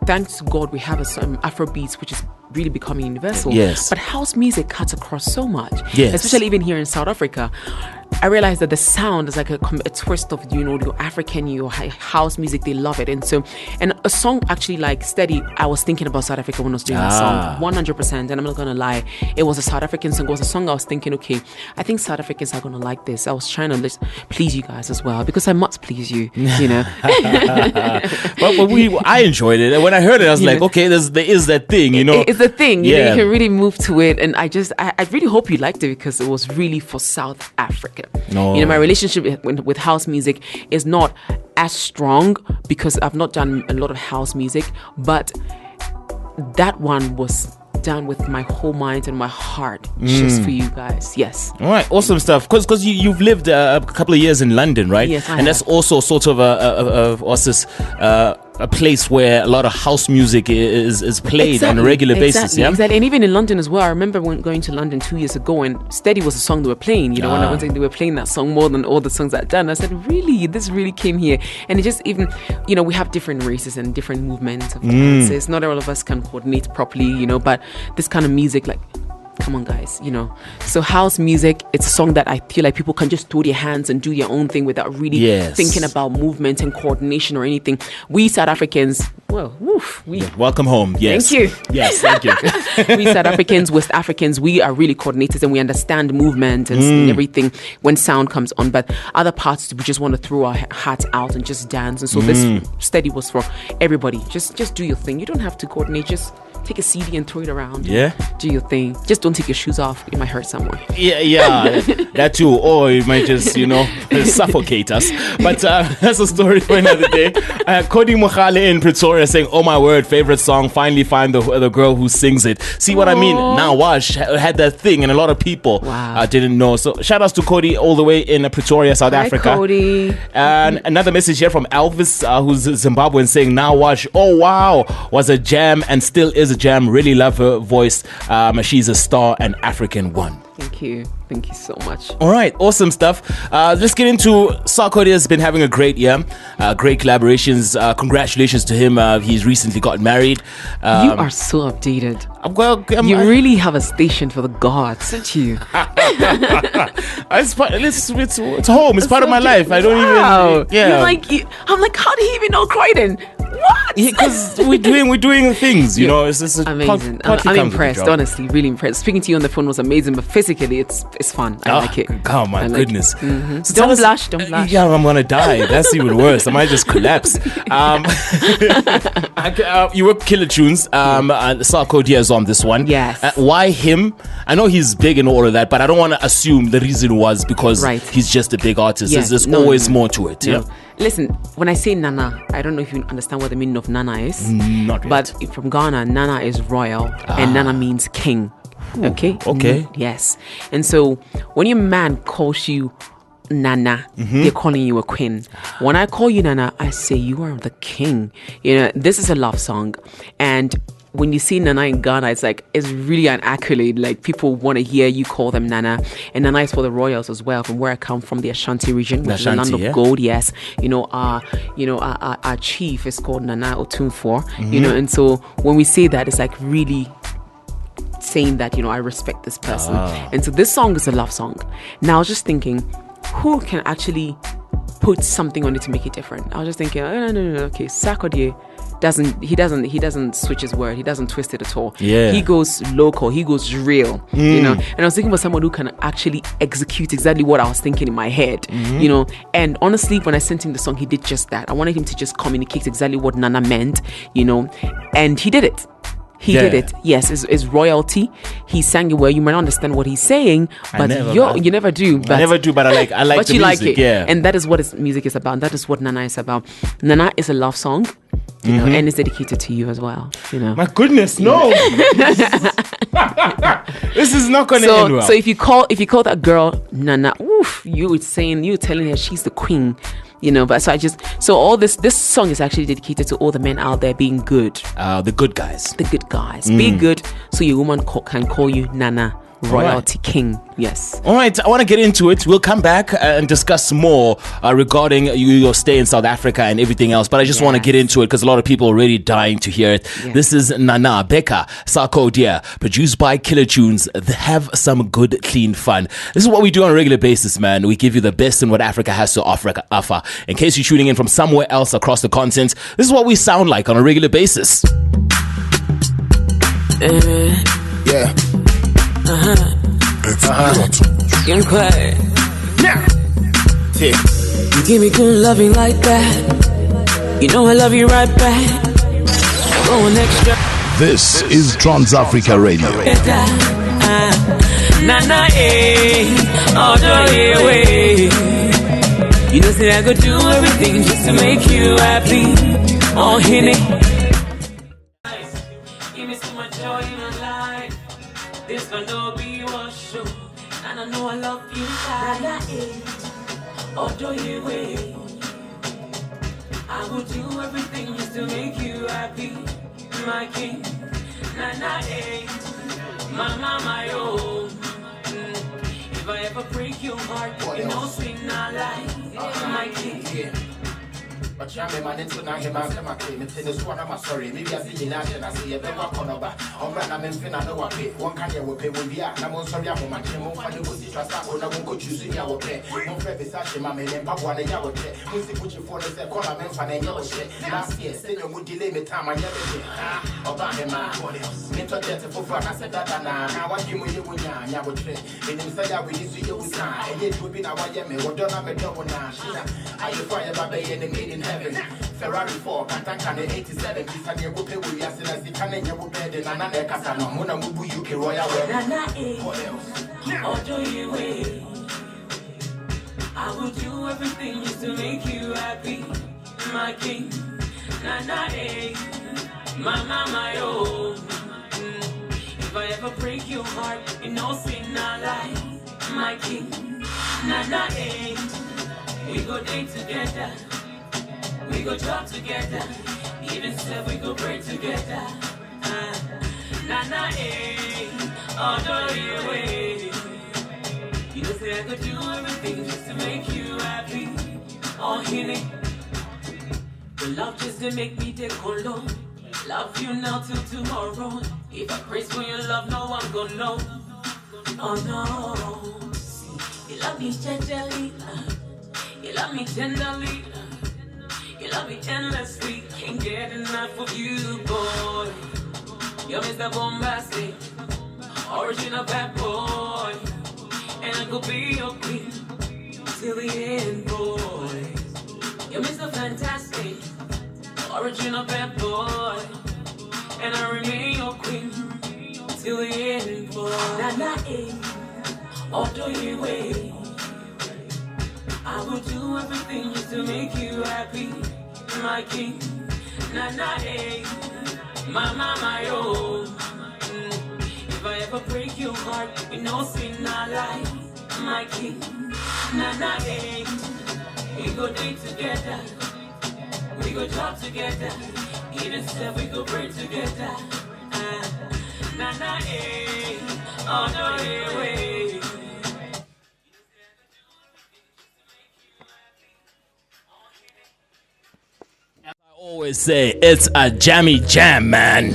thanks to God, we have some Afrobeats, which is really becoming universal. But house music cuts across so much, especially even here in South Africa. I realized that the sound is like a twist of, you know, your African, your house music. They love it. And so, and a song actually like Steady, I was thinking about South Africa when I was doing that song, 100%. And I'm not going to lie, it was a South African song. It was a song I was thinking, okay, I think South Africans are going to like this. I was trying to please you guys as well, because I must please you, you know. but I enjoyed it. And when I heard it, I was like, okay, there is that thing, you know. It's the thing. You know, you can really move to it. And I really hope you liked it, because it was really for South Africa. You know, my relationship with house music is not as strong, because I've not done a lot of house music, but that one was done with my whole mind and my heart, just for you guys. Yes. All right, awesome stuff. Because you've lived a couple of years in London, right? Yes, I and have. That's also sort of a place where a lot of house music is played on a regular basis. Exactly. And even in London as well. I remember when going to London 2 years ago, and Steady was a song they were playing. You know, when I went, they were playing that song more than all the songs I'd done. I said, really, this really came here. And it just even, you know, we have different races and different movements of dances. Not all of us can coordinate properly, you know, but this kind of music, like, come on guys, you know. So house music, it's a song that I feel like people can just throw their hands and do their own thing without really thinking about movement and coordination or anything. We South Africans, well, welcome home. Yes. Thank you. Yes, thank you. We South Africans, West Africans, we are really coordinated and we understand movement and everything when sound comes on. But other parts, we just want to throw our hats out and just dance. And so this Steady was for everybody. Just do your thing. You don't have to coordinate. Just take a CD and throw it around. Yeah. Do your thing. Just don't take your shoes off. It might hurt someone. Yeah, that too. Or it might just, suffocate us. But that's a story for another day. Cody Mukhale in Pretoria saying, "Oh my word, favorite song. Finally find the girl who sings it." See what I mean? Now Wash had that thing, and a lot of people didn't know. So shout outs to Cody all the way in Pretoria, South Africa. Cody. And another message here from Elvis, who's Zimbabwean, saying, "Now Wash, oh wow, was a jam and still is a jam. Really love her voice. She's a star and African one." Thank you. Thank you so much. All right, awesome stuff. Let's get into Sarkodie. Has been having a great year. Great collaborations. Congratulations to him. He's recently got married. You are so updated. You really have a station for the gods, don't you? It's home. It's part of my life. I don't even. Yeah. I'm like, how did he even know Croydon? What? Because we're doing things. It's amazing. I'm impressed. Honestly, really impressed. Speaking to you on the phone was amazing, but physically, it's fun. I like it. Oh my goodness! Mm-hmm. So don't blush. Yeah, I'm gonna die. That's even worse. I might just collapse. You were Killer Tunes. Sarkodie is on this one. Yes. Why him? I know he's big and all of that, but I don't want to assume the reason was because he's just a big artist. Yes. There's always more to it. No. Yeah. Listen, when I say Nana, I don't know if you understand what the meaning of Nana is. Not yet. But from Ghana, Nana is royal, and Nana means king. Okay. Yes. And so when your man calls you Nana, they're calling you a queen. When I call you Nana, I say you are the king. This is a love song, and when you see Nana in Ghana, it's really an accolade. Like, people want to hear you call them Nana. And Nana is for the royals as well, from where I come from, the Ashanti region, which is the land of gold. Yes. Our chief is called Nana Otumfuo. And so when we say that, it's like really saying that, I respect this person. And so this song is a love song. Now I was just thinking, who can actually put something on it to make it different? I was just thinking, no. Okay, Sarkodie doesn't switch his word. He doesn't twist it at all. Yeah. He goes local. He goes real. And I was thinking about someone who can actually execute exactly what I was thinking in my head. And honestly, when I sent him the song, he did just that. I wanted him to just communicate exactly what Nana meant, and he did it. He did it. Yes, it's royalty. He sang it well. You might not understand what he's saying, but you never do. But I never do, but I like but the you music. Like it. Yeah. And that is what his music is about. That is what Nana is about. Nana is a love song, and it's dedicated to you as well. My goodness, no. This is not going to end well. So if you call that girl Nana, you're telling her she's the queen. But so all this song is actually dedicated to all the men out there being good. The good guys. Be good, so your woman can call you Nana, royalty king. Yes. All right, I want to get into it. We'll come back and discuss more regarding your stay in South Africa and everything else. But I just want to get into it because a lot of people are already dying to hear it. Yes. This is Nana Becca, Sarkodie, produced by Killer Tunes. Have some good, clean fun. This is what we do on a regular basis, man. We give you the best in what Africa has to offer. In case you're tuning in from somewhere else across the continent, this is what we sound like on a regular basis. Yeah. Getting quiet. Now. You give me good loving like that. I love you right back. Going extra. This is Trans-Africa Radio. Nana, all the way. Say I could do everything just to make you happy. Oh, Henny. Give me so much joy in my life. This gonna be one show. And I know I love you. Although you wait, I will do everything just to make you happy. My king, Nana, Mama, my own. If I ever break your heart, sweet not lie. My king. But I'm a man into now, him after my claim. It's in this one, I'm sorry. Maybe I see you now, and I see a better one over. On brand, I'm in fin, I know I pay. One kind of will pay when we are. I'm sorry, I'm on my team. One funny was the trust, or I won't go choosing your pay. One friend is actually my man, and Papa, and Yawa pay. Music, which you for the call, I'm in fan and yellow shit. Last year, still would delay me time, I never did. About him, mental death for fun. I said that now I came with you when I would trade. And then said, I will use you with time. And yet, we've been our Yemen, what don't I make double now? Are you fired by the enemy in heaven? 7. Ferrari 4, Kantankane 87. Kisanye Wupe Williasina, Zikane Yabupe, the Nana Kasano, Mona Mubu UK Royal. Nana, what do you wait? I will do everything just to make you happy, my king. Nana, mama, my own. If I ever break your heart, you know, sin not lie, my king. Nana, we go day together, we go talk together, even said we go pray together. Nana, all the way. You say I could do everything just to make you happy. Oh, Henny. The love just to make me take colo. Love you now till tomorrow. If I praise for your love, no one gonna know. Oh no. You love me gently. You love me tenderly. You love me endlessly. Can't get enough of you, boy. You're Mr. Bombastic, original bad boy. And I could be your queen till the end, boy. You're Mr. Fantastic, original bad boy. And I remain your queen till the end, boy. Nana, although you wait, I will do everything just to make you happy, my king. Nana, mama, my own. If I ever break your heart, you know sin not lie, my king. Nana, we go day together, we go talk together, even if we go pray together. Nana, all the way. Always say it's a jammy jam, man.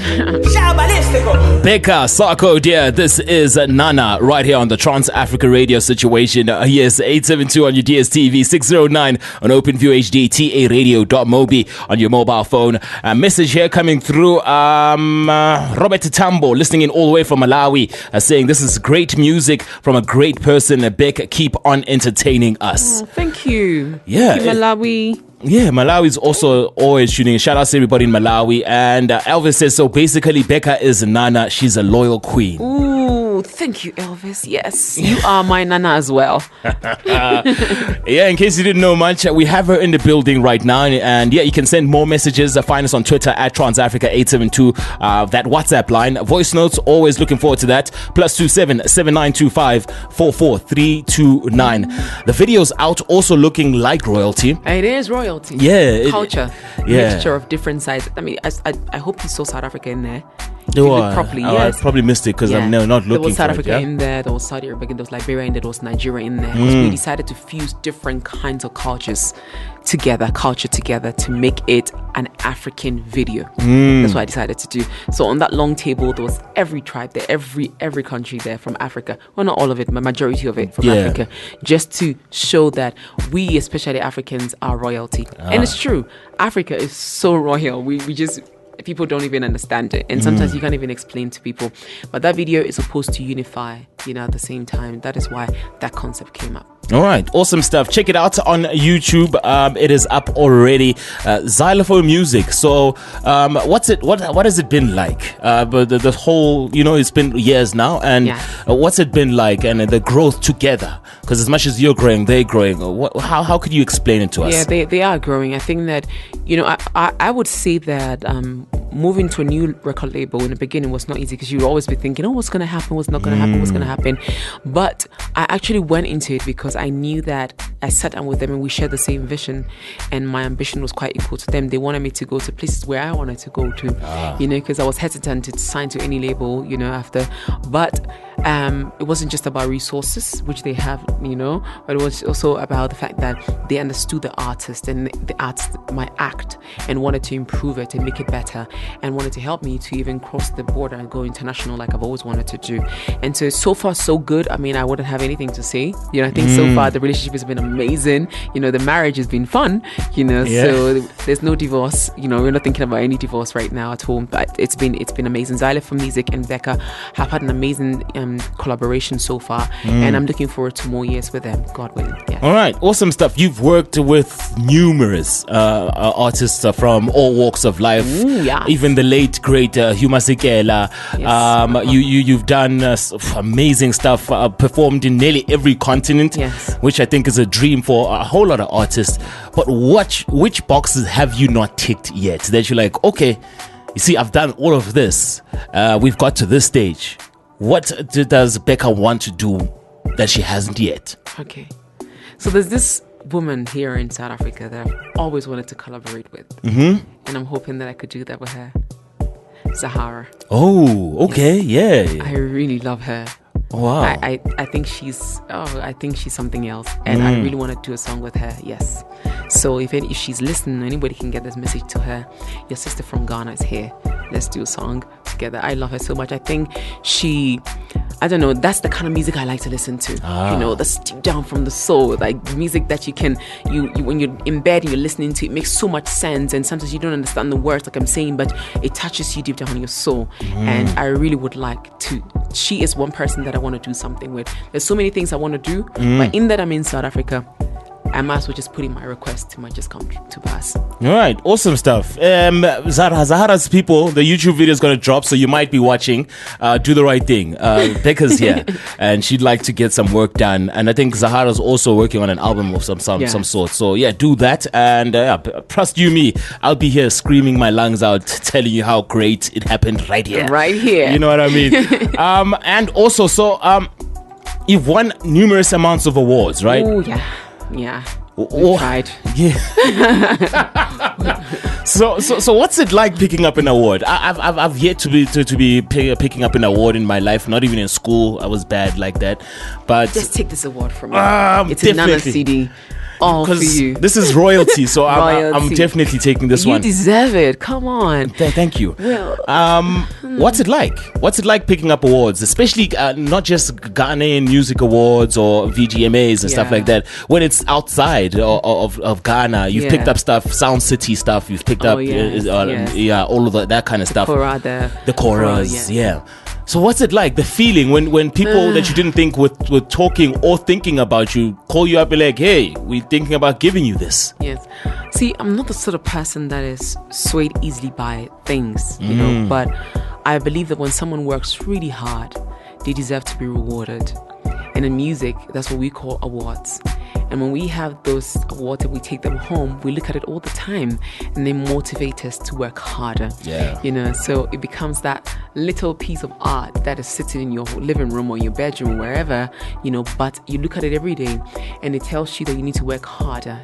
Becca, Sarkodie, this is Nana right here on the Trans Africa Radio Situation. Yes, 872 on your DSTV, 609 on OpenView HD, taradio.mobi on your mobile phone. A message here coming through. Robert Tambo, listening in all the way from Malawi, saying this is great music from a great person. Becca, keep on entertaining us. Oh, thank you. Yeah. Thank you, Malawi. Yeah, Malawi is also always tuning in. Shout out to everybody in Malawi. And Elvis says, so basically Becca is Nana. She's a loyal queen. Ooh, thank you, Elvis. Yes, you are my Nana as well. Yeah, in case you didn't know much, we have her in the building right now. And yeah, you can send more messages. Find us on Twitter at TransAfrica872. That WhatsApp line. Voice notes, always looking forward to that. +27 7925 44329. The video's out, also looking like royalty. It is royalty. Yeah. Culture. Yeah. Mixture of different sides. I mean, I hope you saw South Africa in there. There You look was. properly, I yes. probably missed it because I'm not looking There was South for Africa it. Yeah? in there, there was Saudi Arabia, there was Liberia in there, there was Nigeria in there. Because we decided to fuse different kinds of culture together to make it an African video. That's what I decided to do. So on that long table, there was every tribe there, every country there from Africa. Well, not all of it, but majority of it from Africa. Just to show that we, especially Africans, are royalty. And it's true. Africa is so royal. We just... people don't even understand it, and sometimes you can't even explain to people, but that video is supposed to unify, at the same time. That is why that concept came up. All right, awesome stuff. Check it out on YouTube. It is up already. Xylophone music. So what has it been like? But the whole, it's been years now, and what's it been like, and the growth together? Because as much as you're growing, they're growing. How could you explain it to us? Yeah, they are growing. I think that I would say that moving to a new record label in the beginning was not easy, because you would always be thinking, what's going to happen, what's not going to happen, what's going to happen. But I actually went into it because I knew that I sat down with them and we shared the same vision, and my ambition was quite equal to them. They wanted me to go to places where I wanted to go to, because I was hesitant to sign to any label, after. But it wasn't just about resources, which they have, but it was also about the fact that they understood the artist and the artist, my act, and wanted to improve it and make it better, and wanted to help me to even cross the border and go international like I've always wanted to do. And so far so good. I mean, I wouldn't have anything to say. I think so far the relationship has been amazing. The marriage has been fun. So there's no divorce. We're not thinking about any divorce right now at home. But it's been amazing. Xylophone music and Becca have had an amazing collaboration so far, and I'm looking forward to more years with them, God willing. Yeah. All right, awesome stuff. You've worked with numerous artists from all walks of life. Ooh, yeah. Even the late great Huma Sikela. Yes. You've done amazing stuff. Performed in nearly every continent, Yes. which I think is a dream for a whole lot of artists. But which boxes have you not ticked yet? That you're like, okay, you see, I've done all of this. We've got to this stage. What does Becca want to do that she hasn't yet? Okay. So there's this woman here in South Africa that I've always wanted to collaborate with. And I'm hoping that I could do that with her. Zahara. Oh, okay, yeah. I really love her. Wow. I think she's something else, and I really want to do a song with her. Yes. So if she's listening, anybody can get this message to her. Your sister from Ghana is here. Let's do a song together. I love her so much. I think I don't know, that's the kind of music I like to listen to. You know, that's deep down from the soul, like music that you when you're in bed and you're listening to it, makes so much sense, and sometimes you don't understand the words like I'm saying, but it touches you deep down in your soul. And I really would like to. She is one person that I want to do something with. There's so many things I want to do, but in that I'm in South Africa, I might as well just put in my request. It might just come to pass. All right, awesome stuff. Zahara's people, the YouTube video is going to drop, so you might be watching. Do the right thing. Becca's here, and she'd like to get some work done. And I think Zahara's also working on an album of some sort. So yeah, do that. And trust you me, I'll be here screaming my lungs out, telling you how great it happened right here. Right here. You know what I mean? And also, you've won numerous amounts of awards, right? Oh yeah. We tried. Yeah. So what's it like picking up an award? I've yet to be picking up an award in my life. Not even in school. I was bad like that. But just take this award from me. It's a Nana CD. All for you. This is royalty, so I'm definitely taking this one. You deserve it. Come on. Thank you. Well, what's it like? What's it like picking up awards, especially not just Ghanaian music awards or VGMAs and stuff like that? When it's outside of Ghana, you've picked up stuff, Sound City stuff. You've picked up all of that kind of stuff. The Koras, yeah. So what's it like, the feeling when people that you didn't think were talking or thinking about you call you up and like, hey, we're thinking about giving you this? Yes. See, I'm not the sort of person that is swayed easily by things, you know, but I believe that when someone works really hard, they deserve to be rewarded. And in music, that's what we call awards. And when we have those awards and we take them home, we look at it all the time, and they motivate us to work harder. Yeah. You know, so it becomes that little piece of art that is sitting in your living room or your bedroom, wherever, you know, but you look at it every day and it tells you that you need to work harder.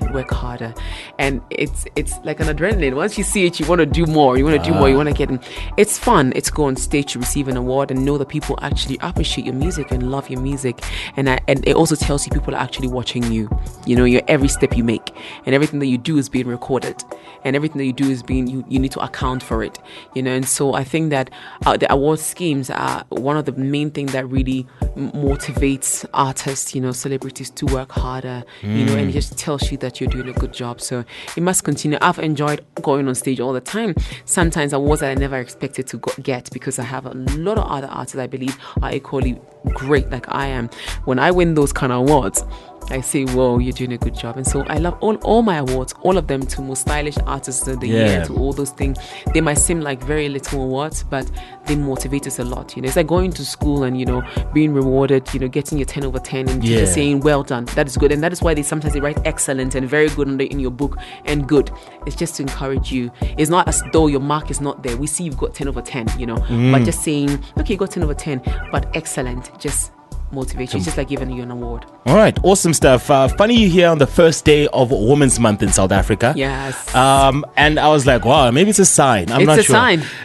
And it's like an adrenaline. Once you see it, you want to do more, you want to get in. It's fun. It's go on stage to receive an award and know that people actually appreciate your music and love your music. And it also tells you people are actually watching you. You know, your every step you make and everything that you do is being recorded, and everything that you do is being you need to account for it. You know, and so I think that the award schemes are one of the main things that really motivates artists, you know, celebrities to work harder. You know, and it just tells you that you're doing a good job. So it must continue. I've enjoyed going on stage all the time. Sometimes awards that I never expected to get, because I have a lot of other artists I believe are equally great like I am. When I win those kind of awards, I say, whoa, you're doing a good job. And so I love all my awards, all of them, to most stylish artists of the year, to all those things. They might seem like very little awards, but they motivate us a lot. You know, it's like going to school and, you know, being rewarded, you know, getting your 10 over 10 and just saying, well done, that is good. And that is why sometimes they write excellent and very good in your book and good. It's just to encourage you. It's not as though your mark is not there. We see you've got 10 over 10, you know, but just saying, okay, you got 10 over 10, but excellent, just motivate you. It's just like giving you an award. All right, awesome stuff. Funny you here on the first day of Women's Month in South Africa. Yes. And I was like, wow, maybe it's a sign. I'm not sure.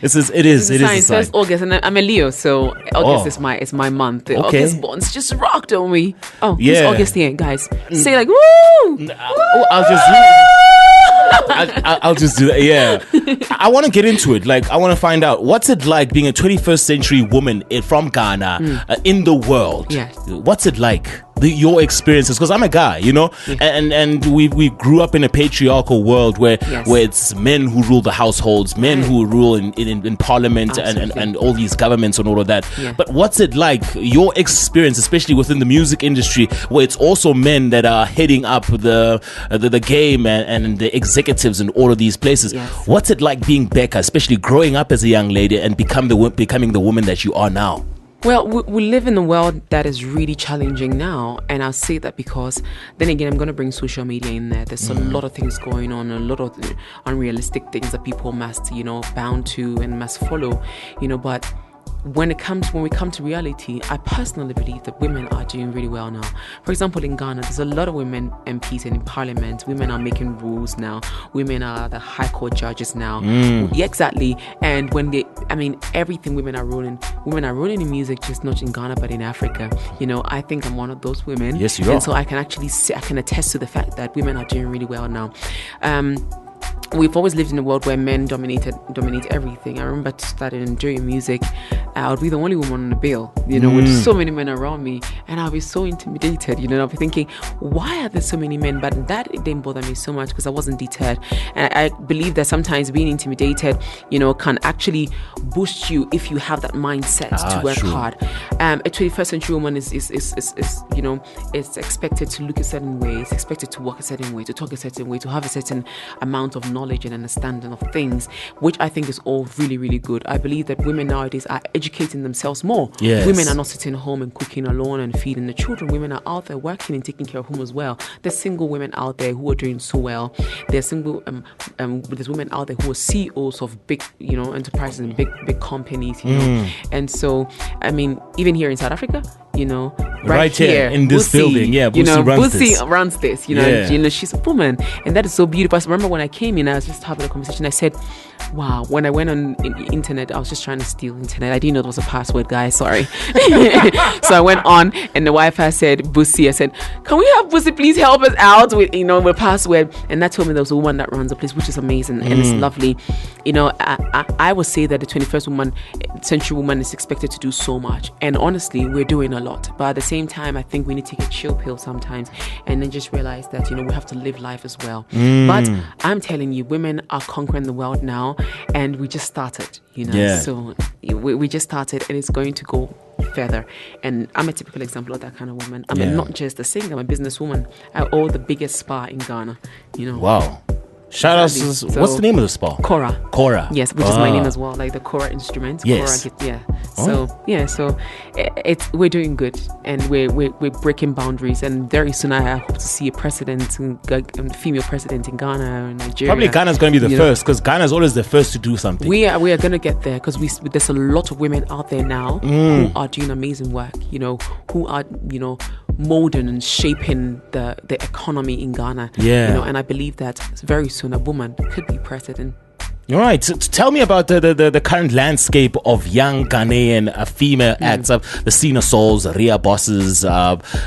It's a sign. It is a sign. So it's August, and I'm a Leo, so August is my month. The August bonds just rocked on me. Oh, who's August here, guys? Say like, woo! I'll just do that. Yeah. I want to get into it. Like, I want to find out what's it like being a 21st century woman from Ghana in the world. Yeah. What's it like? your experiences, because I'm a guy, you know, and we grew up in a patriarchal world where it's men who rule the households, men who rule in parliament and all these governments and all of that. But what's it like, your experience, especially within the music industry, where it's also men that are heading up the game and the executives in all of these places? What's it like being Becca, especially growing up as a young lady and becoming the woman that you are now? Well, we live in a world that is really challenging now, and I'll say that because then again, I'm going to bring social media in there. There's a lot of things going on, a lot of unrealistic things that people must, bound to and must follow, but when we come to reality, I personally believe that women are doing really well now. For example, in Ghana, there's a lot of women MPs and in parliament. Women are making rules now. Women are the high court judges now. Yeah, exactly. And everything women are ruling in music, just not in Ghana, but in Africa. I think I'm one of those women. Yes, you are. And so I can actually I can attest to the fact that women are doing really well now. We've always lived in a world where men dominate everything. I remember starting doing music. I would be the only woman on the bill, with so many men around me, and I'll be so intimidated. I'll be thinking, why are there so many men? But that didn't bother me so much because I wasn't deterred. And I believe that sometimes being intimidated, can actually boost you if you have that mindset to work hard. A 21st century woman is expected to look a certain way, it's expected to walk a certain way, to talk a certain way, to have a certain amount of knowledge and understanding of things, which I think is all really, really good. I believe that women nowadays are educating themselves more. Yes. Women are not sitting home and cooking alone and feeding the children. Women are out there working and taking care of home as well. There's single women out there who are doing so well. There's there's women out there who are CEOs of big, enterprises and big companies, And so, even here in South Africa, right here in this building, Busi runs this. She's a woman, and that is so beautiful. I remember when I came in, I was just having a conversation. I said, wow, when I went on internet, I was just trying to steal internet. I didn't know it was a password, guys. Sorry. So I went on, and the Wi-Fi said Busi. I said, can we have Busi please help us out with with password? And that told me there was a woman that runs the place, which is amazing and it's lovely. I would say that the 21st century woman is expected to do so much, and honestly, we're doing a lot. But at the same time, I think we need to take a chill pill sometimes, and then just realize that we have to live life as well. But I'm telling you, women are conquering the world now, and we just started. So we just started, and it's going to go further. And I'm a typical example of that kind of woman. I'm not just a singer, I'm a businesswoman. I own the biggest spa in Ghana. Wow. Shout out to, what's the name of the spa? Kora. Yes, which is my name as well, like the Kora instrument. Yes. So it's we're doing good, and we're breaking boundaries, and very soon I hope to see a female president in Ghana and Nigeria. Probably Ghana's going to be the first, because Ghana's always the first to do something. We are going to get there, because there's a lot of women out there now who are doing amazing work. Who are molding and shaping the economy in Ghana. And I believe that very soon a woman could be president. All right. So tell me about the current landscape of young Ghanaian female acts. The Sina Souls, Ria Bosses.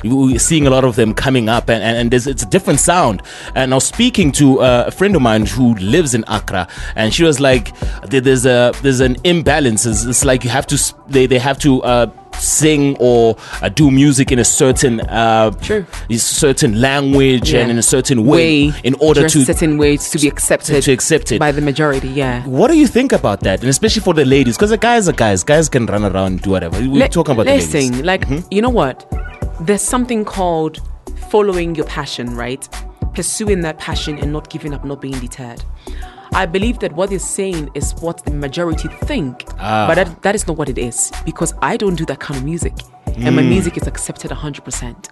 We're seeing a lot of them coming up, and it's a different sound. And I was speaking to a friend of mine who lives in Accra, and she was like, "There's an imbalance. It's like you have to they have to." Sing or do music in a certain certain language and in a certain way in order to certain ways to be accepted by the majority. What do you think about that, and especially for the ladies? Because the guys are guys can run around and do whatever. We're talking about the ladies. You know what, there's something called following your passion, right? Pursuing that passion and not giving up, not being deterred. I believe that what you're saying is what the majority think, but that is not what it is, because I don't do that kind of music, and my music is accepted 100%.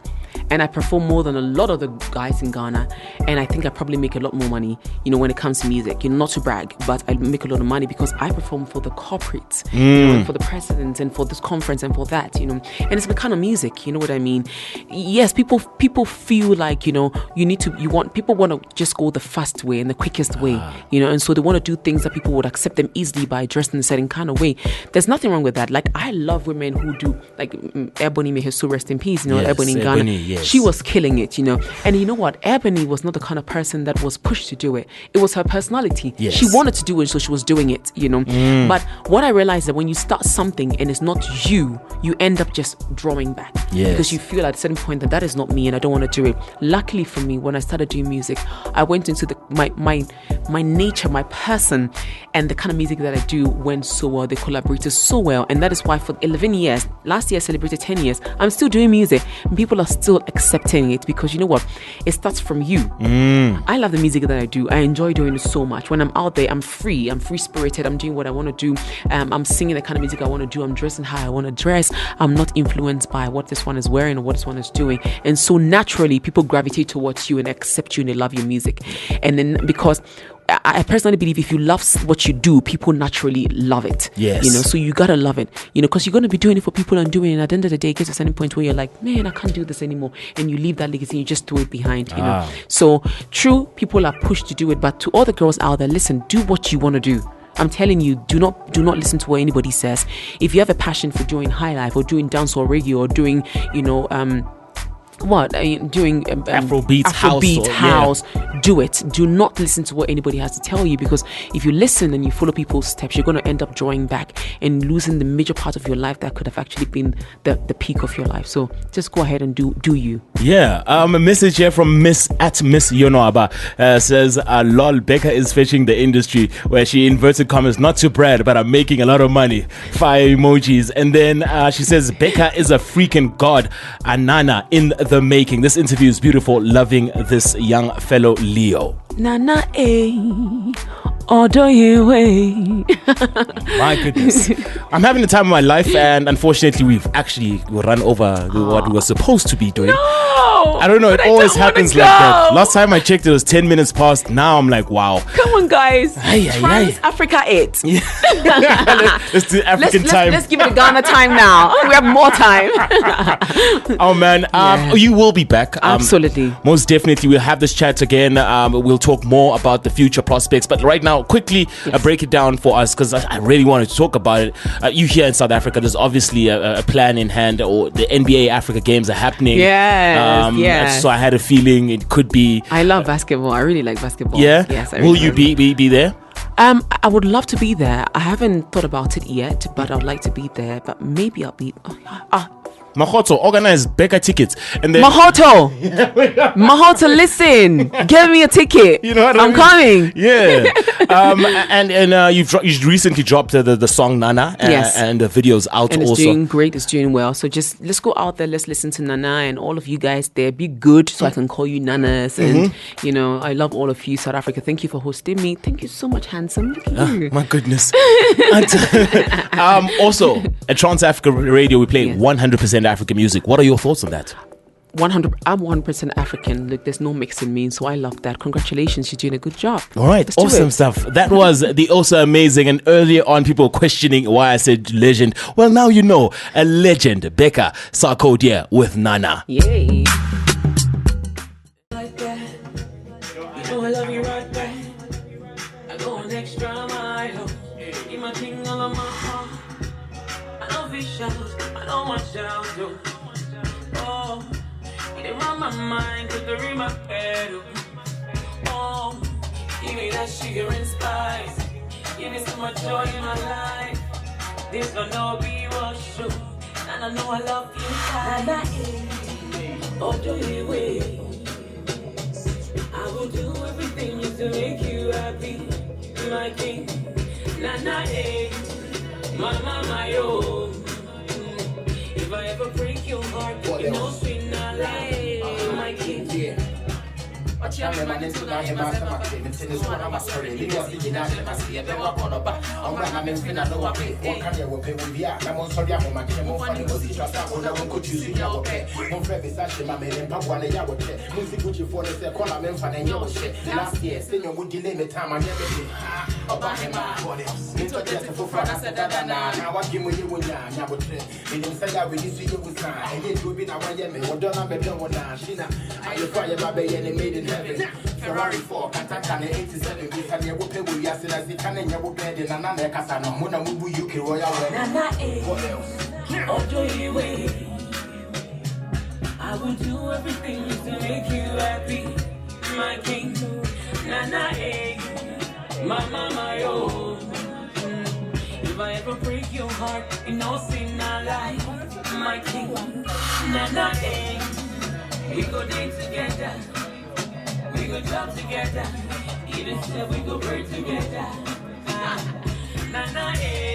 And I perform more than a lot of the guys in Ghana, and I think I probably make a lot more money, when it comes to music. Not to brag, but I make a lot of money because I perform for the corporates, and for the president, and for this conference, and for that, and it's the kind of music, you know what I mean? Yes, people feel like, people want to just go the fast way and the quickest way, and so they want to do things that people would accept them easily by dressed in a certain kind of way. There's nothing wrong with that. Like, I love women who do, like Ebony, may her soul rest in peace, Ebony in Ghana. Yes. She was killing it, And you know what? Ebony was not the kind of person that was pushed to do it. It was her personality. Yes. She wanted to do it, so she was doing it, But what I realized that when you start something and it's not you end up just drawing back. Yes. Because you feel at a certain point that is not me and I don't want to do it. Luckily for me, when I started doing music, I went into my nature, my person, and the kind of music that I do went so well. They collaborated so well. And that is why for 11 years, last year I celebrated 10 years, I'm still doing music. And people are still accepting it because you know what? It starts from you. I love the music that I do. I enjoy doing it so much. When I'm out there, I'm free. I'm free-spirited. I'm doing what I want to do. I'm singing the kind of music I want to do. I'm dressing how I want to dress. I'm not influenced by what this one is wearing or what this one is doing. And so naturally, people gravitate towards you and accept you and they love your music. And then because I personally believe if you love what you do, people naturally love it. Yes. So you gotta love it, because you're gonna be doing it for people and doing it. And at the end of the day, it gets to a certain point where you're like, man, I can't do this anymore. And you leave that legacy and you just do it behind, know. So true, people are pushed to do it. But to all the girls out there, listen, do what you want to do. I'm telling you, do not listen to what anybody says. If you have a passion for doing high life or doing dance or reggae or doing, doing Afrobeat house, do it. Do not listen to what anybody has to tell you, because if you listen and you follow people's steps, you're going to end up drawing back and losing the major part of your life that could have actually been the peak of your life. So just go ahead and do you. A message here from Miss Yonoaba says, lol, Becca is fetching the industry, where she inverted commas, not to brag, but I'm making a lot of money. 5 emojis. And then she says, Becca is a freaking god, Anana in the making. This interview is beautiful. Loving this young fellow Leo. Nana Odo Yewe. My goodness. I'm having the time of my life, and unfortunately we've actually run over what we were supposed to be doing. No, I don't know, it always happens like that. Last time I checked, it was 10 minutes past. Now I'm like, wow. Come on, guys. Trans Africa it. Let's do African time. Let's give it Ghana time now. We have more time. Oh man, you will be back. Absolutely. Most definitely. We'll have this chat again. We'll talk more about the future prospects. But right now, quickly break it down for us, because I really wanted to talk about it. You here in South Africa, there's obviously a plan in hand, or the NBA Africa Games are happening. Yes. So I had a feeling it could be. I love basketball. I really like basketball. Yeah. Yes. Will you be there? I would love to be there. I haven't thought about it yet, but I would like to be there. But maybe I'll be. Mahoto, organize Becca tickets. And then Mahoto, listen, give me a ticket. You know what I'm coming. Yeah. And you've recently dropped the song Nana. Yes. And the video's out and it's also. Doing great. It's doing well. So just let's go out there. Let's listen to Nana, and all of you guys there. Be good, so I can call you Nanas. And I love all of you, South Africa. Thank you for hosting me. Thank you so much, handsome. Look at you. My goodness. Also, at Trans Africa Radio, we play 100% African music. What are your thoughts on that? 100. I'm 100% African. Look, there's no mix in me, so I love that. Congratulations, you're doing a good job. All right, awesome stuff. That was the also amazing. And earlier on, people were questioning why I said legend. Well, now you know, a legend, Becca Sarkodie with Nana. Yay. Like that. You know I love you right back. I go an extra mile. You're my king of my heart. I don't be shout. I don't want shout. Oh, it run my mind, could the in my head. Oh, give me that sugar and spice. Give me so much joy in my life. This gonna be what show. And I know I love you. Oh, do you wait? I will do everything just to make you happy, my king. Nana, mama, my own. If I ever break your heart, you know sweet Nana, my king. But I'm a man into my master, and it's one of my story. Maybe I'll see you now, and I see a better one about. I'm running in a lower pay. One can you pay with ya? I'm on sorry, I'm on my camel. Funny was it just out when I won't go to see your pay. One friend is actually my man in Papua, and Yawa check. Music which you for the second, I'm in fun and your shit. Last year, still would delay the time I never did. About him, what else? Into just for fun, I said that now I give you when you're would trip. And then said I will see you with time. And yet you've been away, and what don't I be doing now? Shina, I you fire my baby and made it heaven. Ferrari 4, Katana 87, we can never pay with us as the cannon you bed in another Casano, Mona Mubu UK Royal. Nana, what else? Oh, do you wait? I I will do everything to make you happy, my king. Nana, eh, mama, my own. If I ever break your heart, you know, sin I lie, my king. Nana, eh, we go day together, we go job together, even if we go bird together. Nana, eh.